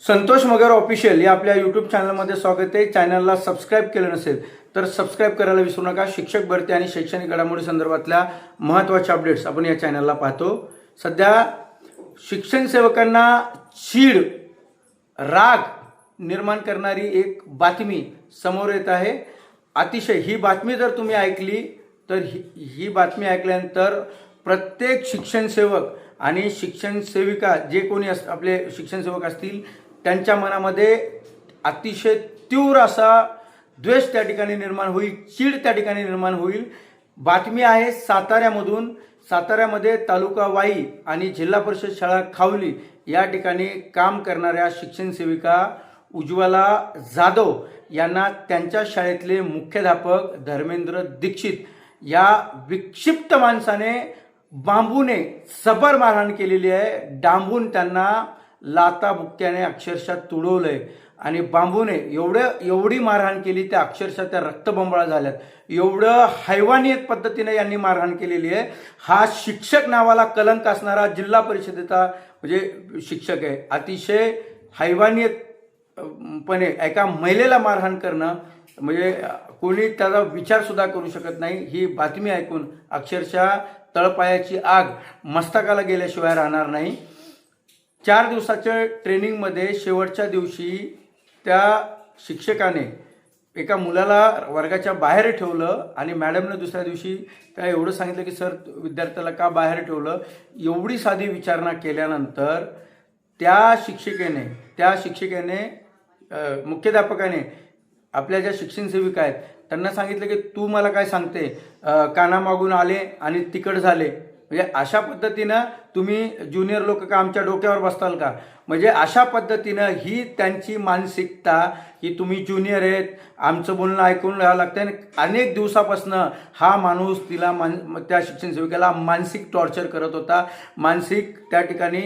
संतोष मगर official या आपल्या YouTube चॅनलमध्ये स्वागत आहे। चॅनलला सबस्क्राईब केलं नसेल तर सबस्क्राईब करायला विसरू नका। शिक्षक भरती आणि शैक्षणिक घडामोडी संदर्भातल्या महत्त्वाच्या अपडेट्स आपण या चॅनलला पाहतो। सध्या शिक्षण सेवकांना चीड राग निर्माण करणारी एक बातमी समोर येत आहे। अतिशय ही बातमी जर तुम्ही ऐकली तर ही बातमी ऐकल्यानंतर प्रत्येक शिक्षण सेवक आणि शिक्षण सेविका जे कोणी आपले शिक्षण सेवक असतील त्यांच्या मनामध्ये अतिशय तीव्र असा द्वेष त्या ठिकाणी निर्माण होईल, चीड त्या ठिकाणी निर्माण होईल। बातमी आहे साताऱ्यामधून। साताऱ्यामध्ये तालुका वाई आणि जिल्हा परिषद शाळा खावली या ठिकाणी काम करणाऱ्या शिक्षण सेविका उज्ज्वला जाधव यांना त्यांच्या शाळेतले मुख्याध्यापक धर्मेंद्र दीक्षित या विक्षिप्त माणसाने बांबूने सबर मारहाण केलेली आहे। डांबून त्यांना लाता बुक्क्याने अक्षरशः तुडवलंय आणि बांबूने एवढी मारहाण केली त्या अक्षरशः त्या रक्तबंबाळ झाल्यात। एवढं हैवानियत पद्धतीने यांनी मारहाण केलेली आहे। हा शिक्षक नावाला कलंक असणारा जिल्हा परिषदेचा म्हणजे शिक्षक आहे। अतिशय हैवानियतपणे एका महिलेला मारहाण करणं म्हणजे कोणी त्याचा विचार सुद्धा करू शकत नाही। ही बातमी ऐकून अक्षरशः तळपायाची आग मस्तकाला गेल्याशिवाय राहणार नाही। 4 दिवसाच्या ट्रेनिंगमध्ये शेवटच्या दिवशी त्या शिक्षकाने एका मुलाला वर्गाच्या बाहेर ठेवलं आणि मॅडमने दुसऱ्या दिवशी काय एवढं सांगितलं की सर विद्यार्थ्याला का बाहेर ठेवलं। एवढी साधी विचारणा केल्यानंतर त्या शिक्षिकेने मुख्याध्यापकाने आपल्या ज्या शिक्षण सेविका आहेत त्यांना सांगितलं की तू मला काय सांगते, कानामागून आले आणि तिकड झाले। म्हणजे अशा पद्धतीनं तुम्ही ज्युनियर लोक का आमच्या डोक्यावर बसताल का। म्हणजे अशा पद्धतीनं ही त्यांची मानसिकता की तुम्ही ज्युनियर आहेत, आमचं बोलणं ऐकून राहावं लागतं। अनेक दिवसापासून हा माणूस त्या शिक्षण सेविकेला मानसिक टॉर्चर करत होता। मानसिक त्या ठिकाणी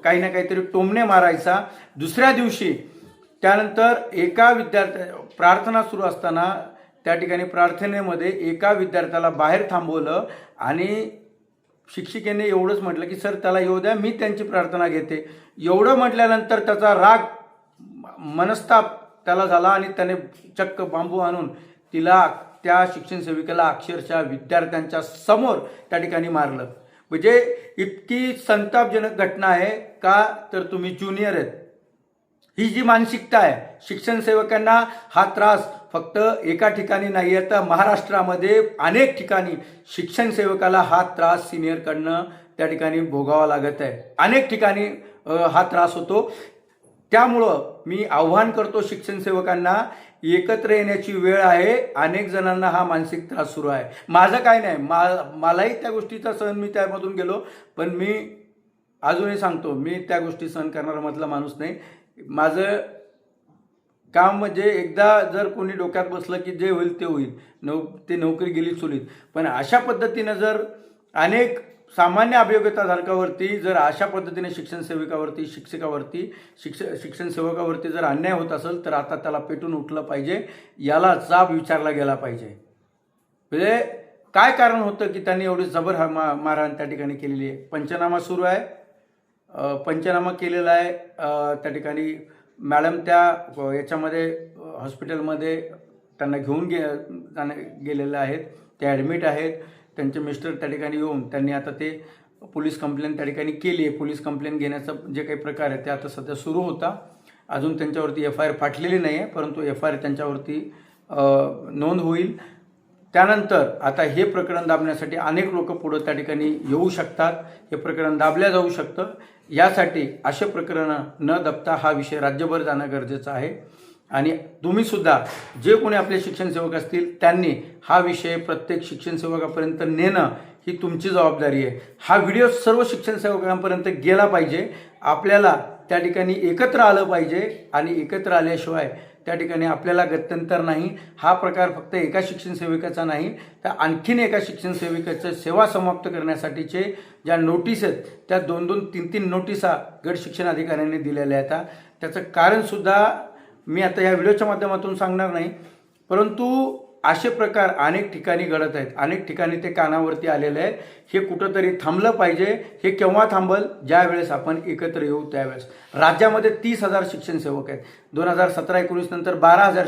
काही ना काहीतरी टोमणे मारायचा। दुसऱ्या दिवशी त्यानंतर एका प्रार्थना सुरू असताना त्या ठिकाणी प्रार्थनेमध्ये एका विद्यार्थ्याला बाहेर थांबवलं आणि शिक्षिकेने एवढंच म्हटलं की सर त्याला येऊ द्या, मी त्यांची प्रार्थना घेते। एवढं म्हटल्यानंतर त्याचा राग मनस्ताप त्याला झाला आणि त्याने चक्क बांबू आणून त्या शिक्षण सेविकेला अक्षरशः विद्यार्थ्यांच्या समोर त्या ठिकाणी मारलं। म्हणजे इतकी संतापजनक घटना आहे का तर तुम्ही ज्युनियर आहेत। ही जी मानसिकता आहे शिक्षण सेवकांना हा त्रास फक्त एका ठिकाणी नाही आहे तर महाराष्ट्रामध्ये अनेक ठिकाणी शिक्षण सेवकाला हा त्रास सिनियरकडनं त्या ठिकाणी भोगावा लागत आहे। अनेक ठिकाणी हा त्रास होतो। त्यामुळं मी आव्हान करतो शिक्षण सेवकांना एकत्र येण्याची वेळ आहे। अनेक जणांना हा मानसिक त्रास सुरू आहे। माझं काय नाही, मलाही त्या गोष्टीचा सहन मी त्यामधून गेलो, पण मी अजूनही सांगतो मी त्या गोष्टी सहन करणारा मधला माणूस नाही। माझं काम म्हणजे एकदा जर कोणी डोक्यात बसलं की जे होईल ते होईल, ते नोकरी गेली चुलीत। पण अशा पद्धतीनं जर अनेक सामान्य अभियोगिताधारकावरती जर अशा पद्धतीने शिक्षण सेविकावरती शिक्षण सेवकावरती जर अन्याय होत असेल तर आता त्याला पेटून उठलं पाहिजे, याला जाब विचारला गेला पाहिजे। म्हणजे काय कारण होतं की त्यांनी एवढी जबर मारहाण त्या ठिकाणी केलेली आहे। पंचनामा सुरू आहे, पंचनामा केलेला आहे। त्या ठिकाणी मॅडम त्या याच्यामध्ये हॉस्पिटलमध्ये त्यांना घेऊन गेलेले आहेत, ते ॲडमिट आहेत। त्यांचे मिस्टर त्या ठिकाणी येऊन त्यांनी आता ते पोलीस कंप्लेंट त्या ठिकाणी केली आहे। पोलीस कंप्लेंट घेण्याचा जे काही प्रकार आहे ते आता सध्या सुरू होता। अजून त्यांच्यावरती FIR फाटलेली नाही आहे, परंतु FIR त्यांच्यावरती नोंद होईल। त्यानंतर आता हे प्रकरण दाबण्यासाठी अनेक लोक पुढे त्या ठिकाणी येऊ शकतात, हे प्रकरण दाबल्या जाऊ शकतं। यासाठी असे प्रकरणं न दबता हा विषय राज्यभर जाणं गरजेचं आहे आणि तुम्ही सुद्धा जे कोणी आपले शिक्षण सेवक असतील त्यांनी हा विषय प्रत्येक शिक्षण सेवकापर्यंत नेणं ही तुमची जबाबदारी आहे। हा व्हिडिओ सर्व शिक्षण सेवकांपर्यंत गेला पाहिजे। आपल्याला त्या ठिकाणी एकत्र आलं पाहिजे आणि एकत्र आल्याशिवाय त्या ठिकाणी आपल्याला गत्यंतर नाही। हा प्रकार फक्त एका शिक्षण सेविकाचा नाही तर आणखीन एका शिक्षण सेविकेचं सेवा समाप्त करण्यासाठीचे ज्या नोटीस आहेत त्या 2-2, 3-3 नोटिसा गट शिक्षण अधिकाऱ्यांनी दिलेल्या आहेत। त्याचं कारणसुद्धा मी आता या व्हिडिओच्या माध्यमातून सांगणार नाही, परंतु असे प्रकार अनेक ठिकाणी घडत आहेत, अनेक ठिकाणी ते कानावरती आलेले आहे. हे कुठंतरी थांबलं पाहिजे. हे केव्हा थांबल? ज्या वेळेस आपण एकत्र येऊ त्यावेळेस. राज्यामध्ये 30,000 शिक्षण सेवक आहेत. 2017-19 नंतर 12,000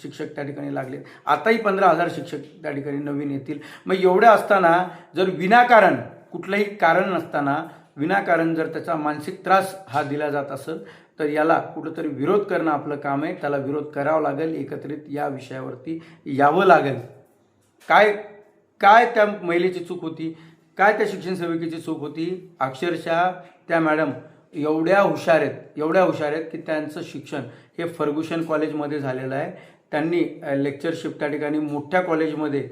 शिक्षक त्या ठिकाणी लागले. आताही 15,000 शिक्षक त्या ठिकाणी नवीन येतील. मग एवढ्या असताना जर विनाकारण, कुठलंही कारण नसताना विनाकारण जर त्याचा मानसिक त्रास हा दिला जात असेल तर याला कुठंतरी विरोध करणं आपलं काम आहे. त्याला विरोध करावा लागेल. एकत्रित या विषयावरती यावं लागेल. काय काय त्या महिलेची चूक होती? काय त्या शिक्षण सेविकेची चूक होती? अक्षरशः त्या मॅडम एवढ्या हुशार आहेत की त्यांचं शिक्षण हे फर्ग्युसन कॉलेजमध्ये झालेलं आहे. त्यांनी लेक्चरशिप त्या ठिकाणी मोठ्या कॉलेजमध्ये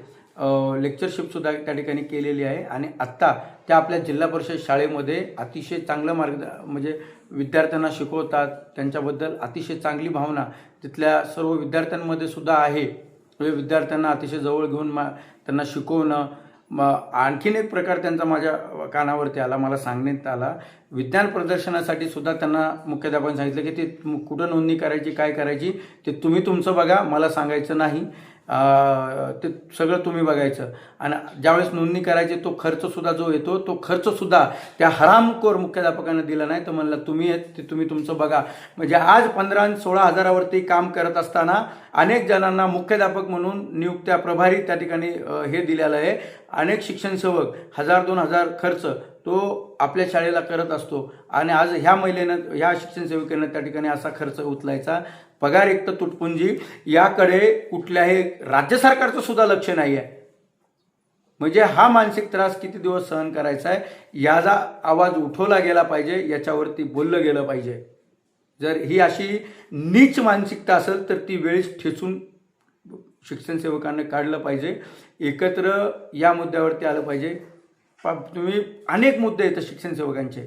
लेक्चरशिपसुद्धा त्या ठिकाणी केलेली आहे. आणि आत्ता त्या आपल्या जिल्हा परिषद शाळेमध्ये अतिशय चांगलं म्हणजे विद्यार्थ्यांना शिकवतात. त्यांच्याबद्दल अतिशय चांगली भावना तिथल्या सर्व विद्यार्थ्यांमध्ये सुद्धा आहे. विद्यार्थ्यांना अतिशय जवळ घेऊन त्यांना शिकवणं. आणखीन एक प्रकार त्यांचा माझ्या कानावरती आला, मला सांगण्यात आला. विज्ञान प्रदर्शनासाठी सुद्धा त्यांना मुख्याध्यापकांनी सांगितलं की ते कुठं नोंदणी करायची, काय करायची ते तुम्ही तुमचं बघा, मला सांगायचं नाही. ते सगळं तुम्ही बघायचं. आणि ज्यावेळेस नोंदणी करायची तो खर्चसुद्धा जो येतो तो खर्चसुद्धा त्या हरामखोर मुख्याध्यापकांना दिला नाही. तर म्हणलं तुम्ही तुमचं बघा. म्हणजे आज 15 आणि 16 हजारावरती काम करत असताना अनेक जणांना मुख्याध्यापक म्हणून नियुक्त्या, प्रभारी त्या ठिकाणी हे दिलेलं आहे. अनेक शिक्षण सेवक 1,000-2,000 खर्च तो आपल्या शाळेला करत असतो. आणि आज ह्या महिलेनं, ह्या शिक्षण सेविकेनं त्या ठिकाणी असा खर्च उचलायचा. पगार एक तर तुटपुंजी, याकडे कुठल्याही राज्य सरकारचं सुद्धा लक्ष नाही आहे. म्हणजे हा मानसिक त्रास किती दिवस सहन करायचा आहे? याचा आवाज उठवला गेला पाहिजे, याच्यावरती बोललं गेलं पाहिजे. जर ही अशी नीच मानसिकता असेल तर ती वेळीच ठेचून शिक्षण सेवकांना काढलं पाहिजे. एकत्र या मुद्द्यावरती आलं पाहिजे. तुम्ही अनेक मुद्दे आहेत शिक्षण सेवकांचे,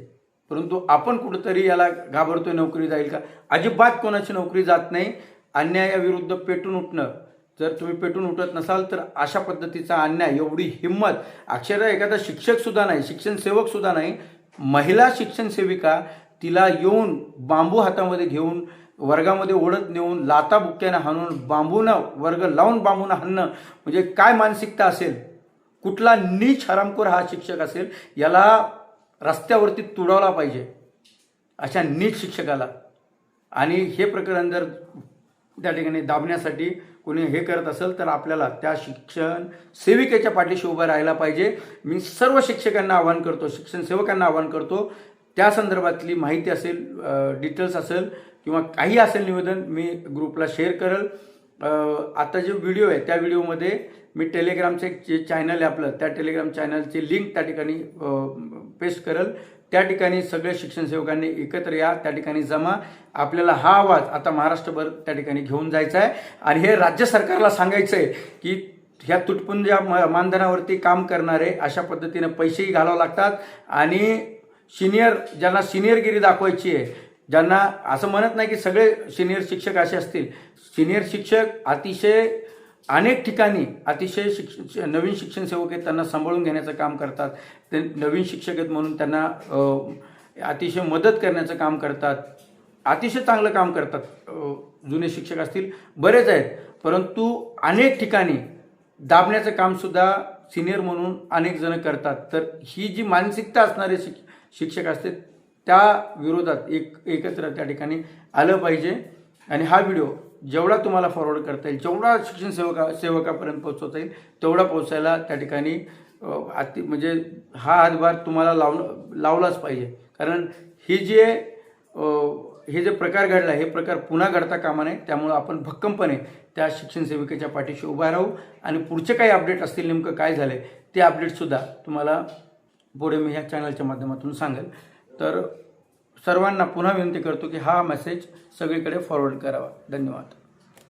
परंतु आपण कुठंतरी याला घाबरतोय नोकरी जाईल का? अजिबात कोणाची नोकरी जात नाही. अन्यायाविरुद्ध पेटून उठणं, जर तुम्ही पेटून उठत नसाल तर अशा पद्धतीचा अन्याय, एवढी हिंमत, अक्षरशः एखादा शिक्षक सुद्धा नाही, शिक्षण सेवक सुद्धा नाही, महिला शिक्षण सेविका तिला येऊन बांबू हातामध्ये घेऊन वर्गामध्ये ओढत नेऊन लाता बुक्क्यानं हाणून बांबूनं वर्ग लावून बांबूनं हाणणं म्हणजे काय मानसिकता असेल? कुठला नीच हरामखोर हा शिक्षक असेल? याला रस्त्यावरती तुडवला पाहिजे अशा नीट शिक्षकाला. आणि हे प्रकरण जर त्या ठिकाणी दाबण्यासाठी कोणी हे करत असेल तर आपल्याला त्या शिक्षण सेविकेच्या पाठीशी उभं राहायला पाहिजे. मी सर्व शिक्षकांना आवाहन करतो, शिक्षण सेवकांना आवाहन करतो, त्या संदर्भातली माहिती असेल, डिटेल्स असेल किंवा काही असेल निवेदन मी ग्रुपला शेअर करेल. आता जे व्हिडिओ आहे त्या व्हिडिओमध्ये मी टेलिग्रामचे जे चॅनल आहे आपलं, त्या टेलिग्राम चॅनलची लिंक त्या ठिकाणी पेस्ट करेल. त्या ठिकाणी सगळे शिक्षण सेवकांनी एकत्र या, त्या ठिकाणी जमा. आपल्याला हा आवाज आता महाराष्ट्रभर त्या ठिकाणी घेऊन जायचा आहे. आणि हे राज्य सरकारला सांगायचं आहे की ह्या तुटपुंज्या मानधनावरती काम करणारे अशा पद्धतीने पैसेही घालावे लागतात. आणि ज्यांना सिनियरगिरी दाखवायची आहे, ज्यांना असं म्हणत नाही की सगळे सिनियर शिक्षक असे असतील. सिनियर शिक्षक अतिशय अनेक ठिकाणी अतिशय नवीन शिक्षण सेवक आहेत, त्यांना सांभाळून घेण्याचं काम करतात. ते नवीन शिक्षक आहेत म्हणून त्यांना अतिशय मदत करण्याचं काम करतात. अतिशय चांगलं काम करतात. जुने शिक्षक असतील, बरेच आहेत. परंतु अनेक ठिकाणी दाबण्याचं कामसुद्धा सिनियर म्हणून अनेक जण करतात. तर ही जी मानसिकता असणारे शिक्षक असते त्या विरोधात एकत्र त्या ठिकाणी आलं पाहिजे. आणि हा व्हिडिओ जेवढा तुम्हाला फॉरवर्ड करता येईल, जेवढा शिक्षण सेवकापर्यंत पोहोचवता येईल तेवढा पोहोचायला त्या ठिकाणी म्हणजे हा हातभार तुम्हाला लावलाच पाहिजे. कारण हे जे प्रकार घडला, हे प्रकार पुन्हा घडता कामा नये. त्यामुळं आपण भक्कमपणे त्या शिक्षण सेविकेच्या पाठीशी उभा राहू. आणि पुढचे काही अपडेट असतील, नेमकं काय झाले ते अपडेटसुद्धा तुम्हाला पुढे मी ह्या चॅनलच्या माध्यमातून सांगेल. तर सर्वांना पुन्हा विनंती करतो की हा मेसेज सगळीकडे फॉरवर्ड करावा. धन्यवाद.